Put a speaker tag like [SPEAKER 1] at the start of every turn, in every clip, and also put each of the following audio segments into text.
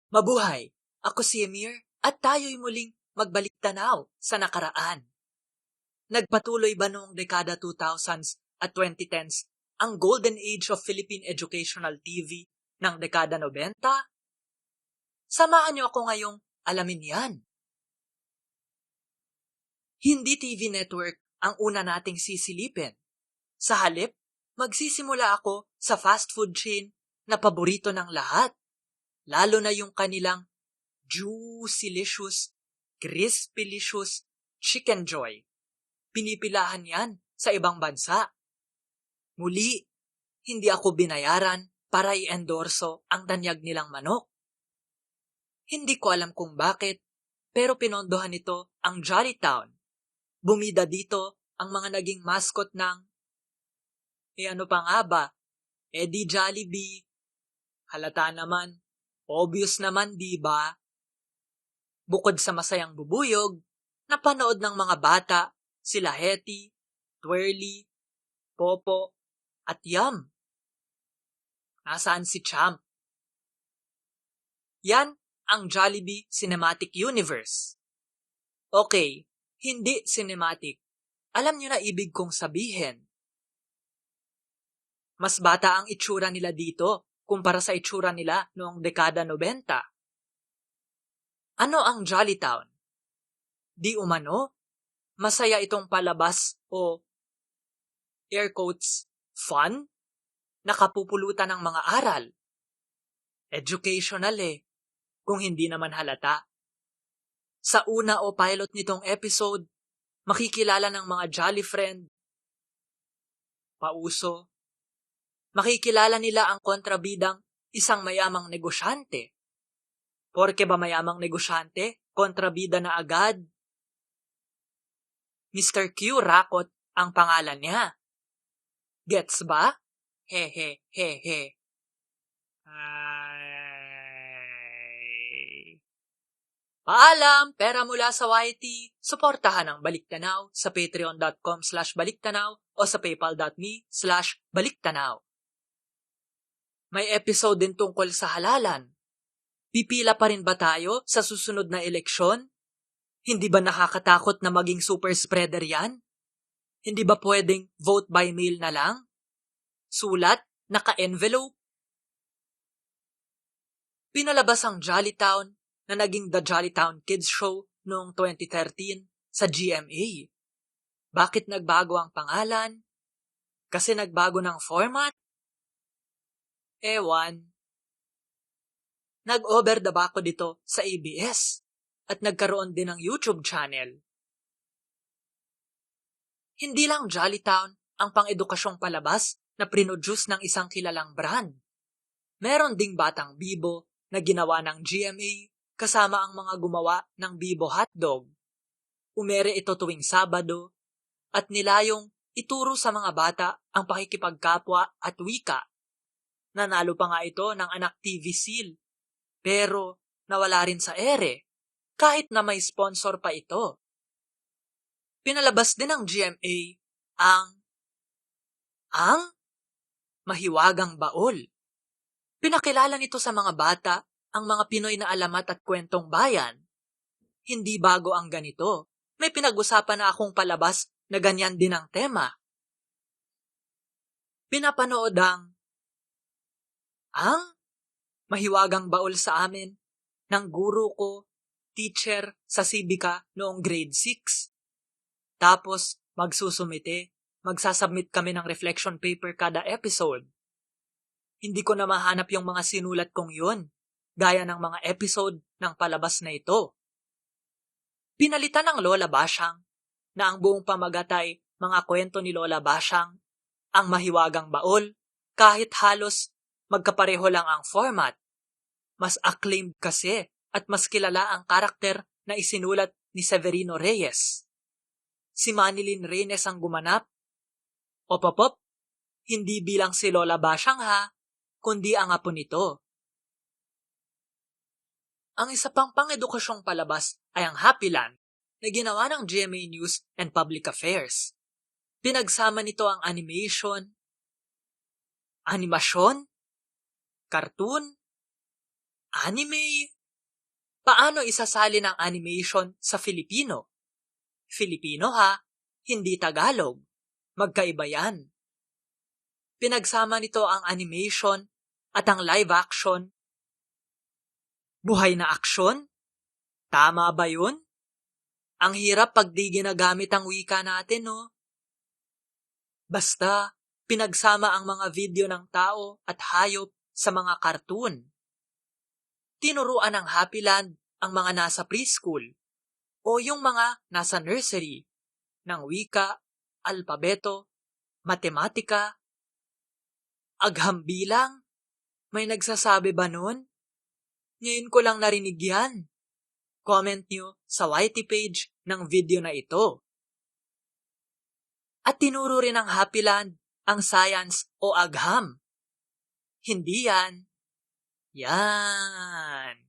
[SPEAKER 1] Mabuhay! Ako si Emir at tayo'y muling magbalik-tanaw sa nakaraan. Nagpatuloy ba noong dekada 2000s at 2010s ang Golden Age of Philippine Educational TV ng dekada 90? Samahan niyo ako ngayong alamin yan. Hindi TV network ang una nating sisilipin. Sa halip, magsisimula ako sa fast food chain na paborito ng lahat. Lalo na yung kanilang Juicylicious, Crispylicious Chicken Joy. Pinipilahan yan sa ibang bansa. Muli, hindi ako binayaran para i-endorso ang tanyag nilang manok. Hindi ko alam kung bakit, pero pinondohan nito ang Jollytown. Bumida dito ang mga naging mascot ng, ano pa nga ba? Di Jollibee. Halata naman. Obvious naman, di ba? Bukod sa masayang bubuyog, napanood ng mga bata sila Hetty, Twirly, Popo, at Yum. Nasaan si Champ? Yan ang Jollibee Cinematic Universe. Okay, hindi cinematic. Alam niyo na ibig kong sabihin. Mas bata ang itsura nila dito kumpara sa itsura nila noong dekada 90. Ano ang Jollytown? Di umano, masaya itong palabas o air quotes, fun? Nakapupulutan ng mga aral. Educational kung hindi naman halata. Sa una o pilot nitong episode, makikilala ng mga Jolly Friend, pauso. Makikilala nila ang kontrabidang isang mayamang negosyante. Porke ba mayamang negosyante, kontrabida na agad? Mr. Q Rakot ang pangalan niya. Gets ba? Hehe, hehe. Paalam, pera mula sa YT. Suportahan ang Baliktanaw sa patreon.com/baliktanaw o sa paypal.me/baliktanaw. May episode din tungkol sa halalan. Pipila pa rin ba tayo sa susunod na eleksyon? Hindi ba nakakatakot na maging super spreader yan? Hindi ba pwedeng vote by mail na lang? Sulat, naka-envelope? Pinalabas ang Jollytown na naging The Jollytown Kids Show noong 2013 sa GMA. Bakit nagbago ang pangalan? Kasi nagbago ng format? Ewan. Nag-over the back dito sa ABS at nagkaroon din ng YouTube channel. Hindi lang Jollytown ang pang-edukasyong palabas na produce ng isang kilalang brand. Meron ding Batang Bibo na ginawa ng GMA kasama ang mga gumawa ng Bibo Hotdog. Umere ito tuwing Sabado at nilayong ituro sa mga bata ang pakikipagkapwa at wika. Nanalo pa nga ito ng Anak TV Seal, pero nawala rin sa ere kahit na may sponsor pa ito. Pinalabas din ng GMA ang Mahiwagang Baol. Pinakilala nito sa mga bata ang mga Pinoy na alamat at kwentong bayan. Hindi bago ang ganito. May pinag-usapan na akong palabas na ganyan din ang tema. Pinapanood ang Mahiwagang Baol sa amin ng guro ko, teacher sa Civica noong grade 6. Tapos magsasubmit kami ng reflection paper kada episode. Hindi ko na mahanap yung mga sinulat kong yun, gaya ng mga episode ng palabas na ito. Pinalitan ng Lola Basyang na ang buong pamagatay mga kwento ni Lola Basyang, ang Mahiwagang Baol, kahit halos magkapareho lang ang format. Mas acclaimed kasi at mas kilala ang karakter na isinulat ni Severino Reyes. Si Manilyn Reyes ang gumanap. Opopop, hindi bilang si Lola Basyang ha, kundi ang apo nito. Ang isa pang pang-edukasyong palabas ay ang Happy Land na ginawa ng GMA News and Public Affairs. Pinagsama nito ang animasyon, cartoon, anime, Paano isasalin ang animation sa Filipino? Filipino ha, hindi Tagalog. Magkaiba yan. Pinagsama nito ang animation at ang live action. Buhay na aksyon? Tama ba yun? Ang hirap pag di ginagamit ang wika natin, no? Basta, pinagsama ang mga video ng tao at hayop sa mga cartoon. Tinuruan ng Happyland ang mga nasa preschool o yung mga nasa nursery ng wika, alpabeto, matematika, agham bilang. May nagsasabi ba nun? Ngayon ko lang narinig yan. Comment nyo sa YT page ng video na ito. At tinuro rin ng Happyland ang science o agham. Hindi yan. Yan.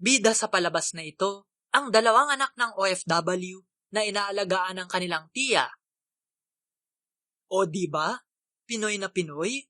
[SPEAKER 1] Bida sa palabas na ito, ang dalawang anak ng OFW na inaalagaan ng kanilang tiya. O diba? Pinoy na Pinoy?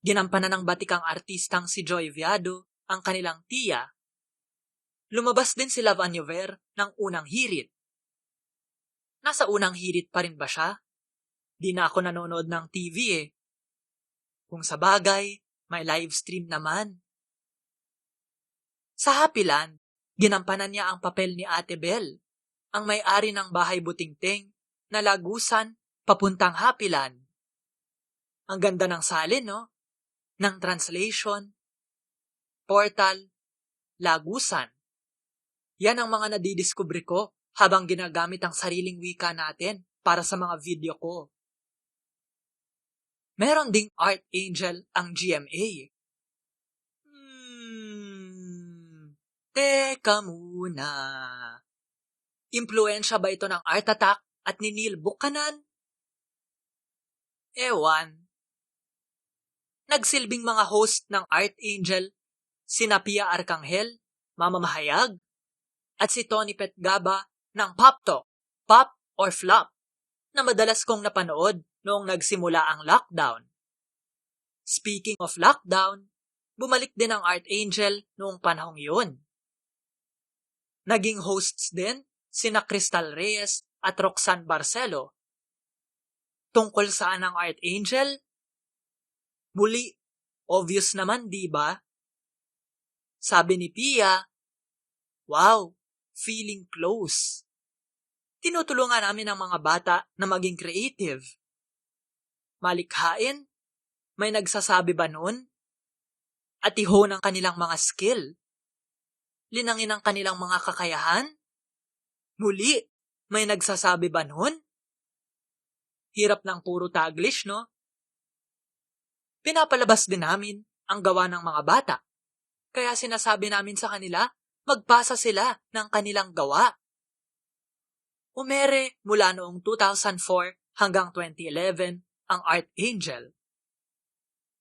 [SPEAKER 1] Ginampanan ng batikang artistang si Joy Viado ang kanilang tiya. Lumabas din si Love Anyover ng unang hirit. Nasa unang hirit pa rin ba siya? Di na ako nanonood ng TV eh. Kung sa bagay, may live stream naman. Sa Happyland, ginampanan niya ang papel ni Ate Belle, ang may-ari ng bahay butingting na lagusan papuntang Happyland. Ang ganda ng salin, no? Ng translation, portal, lagusan. Yan ang mga nadidiskubre ko habang ginagamit ang sariling wika natin para sa mga video ko. Meron ding Art Angel ang GMA. Teka muna. Impluensya ba ito ng Art Attack at ni Neil Buchanan? Ewan. Nagsilbing mga host ng Art Angel, sina Pia Arcangel, Mama Mahayag, at si Tony Petgaba ng Pop Talk, Pop or Flop, na madalas kong napanood noong nagsimula ang lockdown. Speaking of lockdown, bumalik din ang Art Angel noong panahong yun. Naging hosts din sina Crystal Reyes at Roxanne Barcelo. Tungkol saan ang Art Angel? Muli, obvious naman, di ba? Sabi ni Pia, wow, feeling close. Tinutulungan namin ang mga bata na maging creative. Malikhain? May nagsasabi ba nun? At ihon ang kanilang mga skill? Linangin ang kanilang mga kakayahan? Muli, may nagsasabi ba nun? Hirap ng puro Taglish, no? Pinapalabas din namin ang gawa ng mga bata. Kaya sinasabi namin sa kanila, magpasa sila ng kanilang gawa. Umere mula noong 2004 hanggang 2011 ang Art Angel.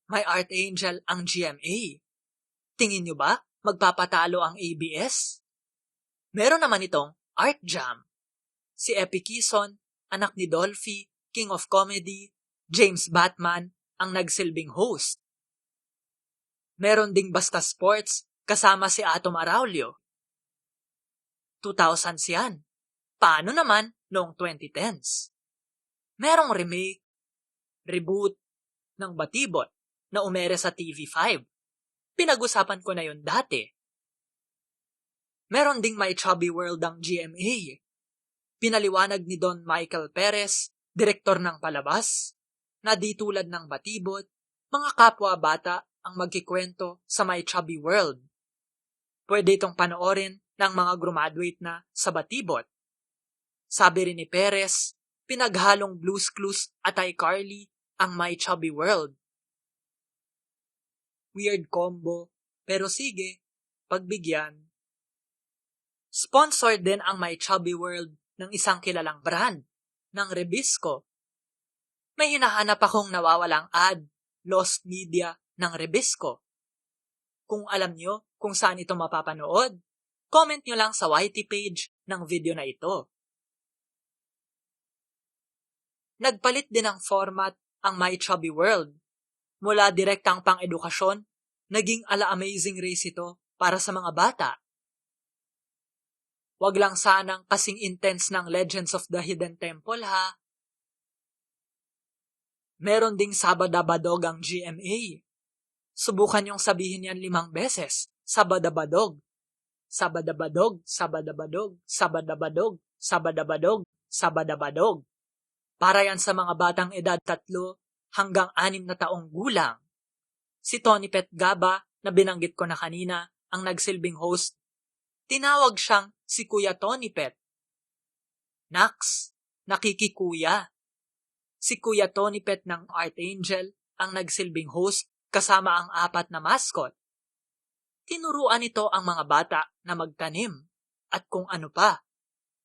[SPEAKER 1] May Art Angel ang GMA. Tingin nyo ba magpapatalo ang ABS? Meron naman itong Art Jam. Si Epi Quezon, anak ni Dolphy, King of Comedy, James Batman, ang nagsilbing host. Meron ding Basta Sports kasama si Atom Araulio. 2000s yan. Paano naman noong 2010s? Merong remake, reboot ng Batibot na umere sa TV5. Pinag-usapan ko na yun dati. Meron ding My Chubby World ang GMA. Pinaliwanag ni Don Michael Perez, direktor ng palabas, na di tulad ng Batibot, mga kapwa bata ang magkikwento sa My Chubby World. Pwede itong panoorin ng mga graduate na sa Batibot. Sabi rin ni Perez, pinaghalong Blue's Clues at iCarly ang My Chubby World. Weird combo, pero sige, pagbigyan. Sponsored din ang My Chubby World ng isang kilalang brand, ng Rebisco. May hinahanap akong nawawalang ad, lost media ng Rebisco. Kung alam nyo kung saan ito mapapanood, comment nyo lang sa YT page ng video na ito. Nagpalit din ng format ang My Chubby World. Mula direktang pang-edukasyon Naging ala-amazing race ito para sa mga bata. Wag lang sanang kasing intense ng Legends of the Hidden Temple ha. Meron ding Sabadabadog ang GMA. Subukan yung sabihin yan 5 beses. Sabadabadog. Sabadabadog, sabadabadog, sabadabadog, sabadabadog, sabadabadog. Para yan sa mga batang edad 3 hanggang 6 na taong gulang. Si Tony Pet Gaba na binanggit ko na kanina ang nagsilbing host. Tinawag siyang si Kuya Tony Pet. Naks, nakikikuya. Si Kuya Tony Pet ng Archangel ang nagsilbing host kasama ang 4 na mascot. Tinuruan nito ang mga bata na magtanim at kung ano pa.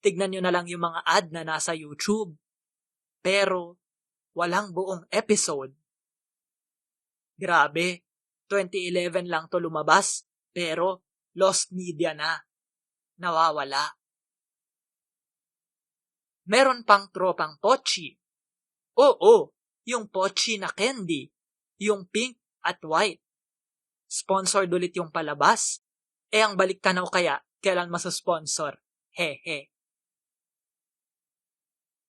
[SPEAKER 1] Tignan nyo na lang yung mga ad na nasa YouTube. Pero walang buong episode. Grabe, 2011 lang to lumabas, pero lost media na. Nawawala. Meron pang tropang Pochi. Oo, yung Pochi na candy, yung pink at white. Sponsored ulit yung palabas. Ang baliktanaw kaya, kailan masusponsor? Hehe.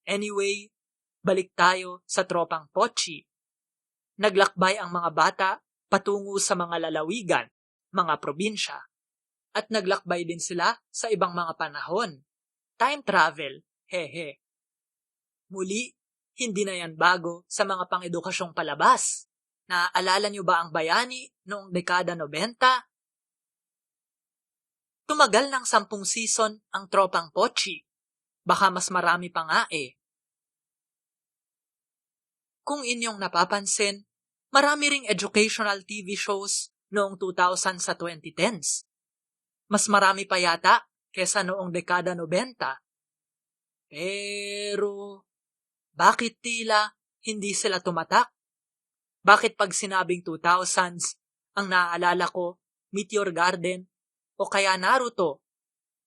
[SPEAKER 1] Anyway, balik tayo sa tropang Pochi. Naglakbay ang mga bata patungo sa mga lalawigan, mga probinsya. At naglakbay din sila sa ibang mga panahon. Time travel, hehe. Muli, hindi na yan bago sa mga pang-edukasyong palabas. Naaalala niyo ba ang Bayani noong dekada 90? Tumagal ng 10 season ang tropang Pochi. Baka mas marami pa nga eh. Kung inyong napapansin, marami ring educational TV shows noong 2000 sa 2010s. Mas marami pa yata kesa noong dekada 90. Pero, bakit tila hindi sila tumatak? Bakit pag sinabing 2000s, ang naaalala ko, Meteor Garden, o kaya Naruto,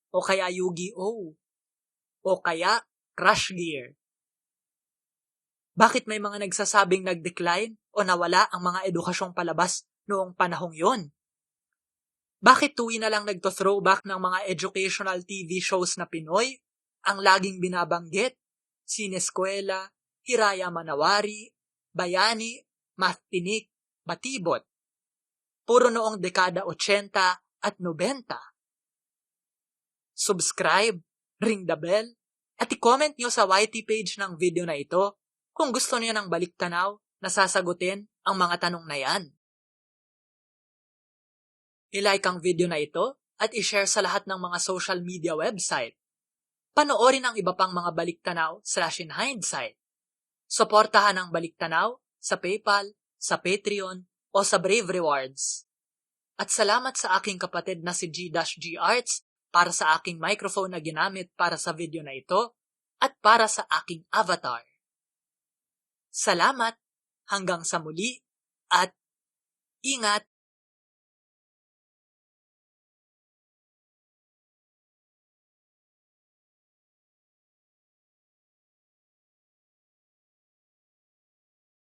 [SPEAKER 1] o kaya Yu-Gi-Oh, o kaya Crush Gear? Bakit may mga nagsasabing nag-decline o nawala ang mga edukasyong palabas noong panahong yon? Bakit tuwi na lang nagto-throwback ng mga educational TV shows na Pinoy ang laging binabanggit? Sineskwela, Hiraya Manawari, Bayani, Math Tinik, Batibot. Puro noong dekada 80 at 90. Subscribe, ring the bell, at i-comment nyo sa YT page ng video na ito kung gusto niyo ng baliktanaw na sasagutin ang mga tanong na yan. I-like ang video na ito at i-share sa lahat ng mga social media website. Panoorin ang iba pang mga baliktanaw/in hindsight. Suportahan ang baliktanaw sa PayPal, sa Patreon, o sa Brave Rewards. At salamat sa aking kapatid na si G-G Arts para sa aking microphone na ginamit para sa video na ito at para sa aking avatar. Salamat, hanggang sa muli, at ingat!